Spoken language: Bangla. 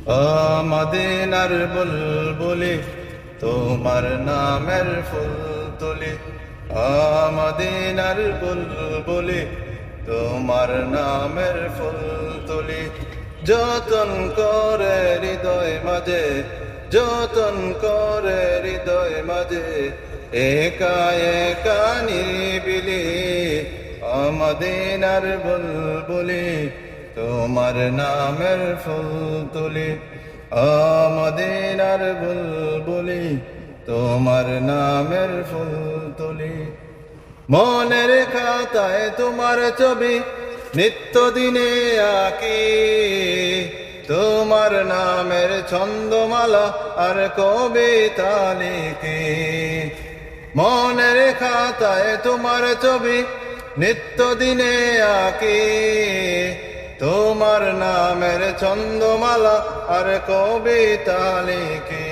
মদিনার বুলবুলি তোমার নামের ফুল তুলি, মদিনার বুলবুলি তোমার নামের ফুল তুলি। যতন করে হৃদয় মাঝে, যতন করে হৃদয় মাঝে, একা একা নিবিলি মদিনার বুলবুলি তোমার নামের ফুল তুলি। মদিনার বুলবুলি তোমার নামের ফুল তুলি। মনের খাতায় তোমার ছবি নিত্য দিনে আঁকি, তোমার নামের ছন্দমালা আর কবিতা লিখি। মনের খাতায় তোমার ছবি নিত্য দিনে আঁকি, তোমার নামের ছন্দমালা আর কবিতা লিখি।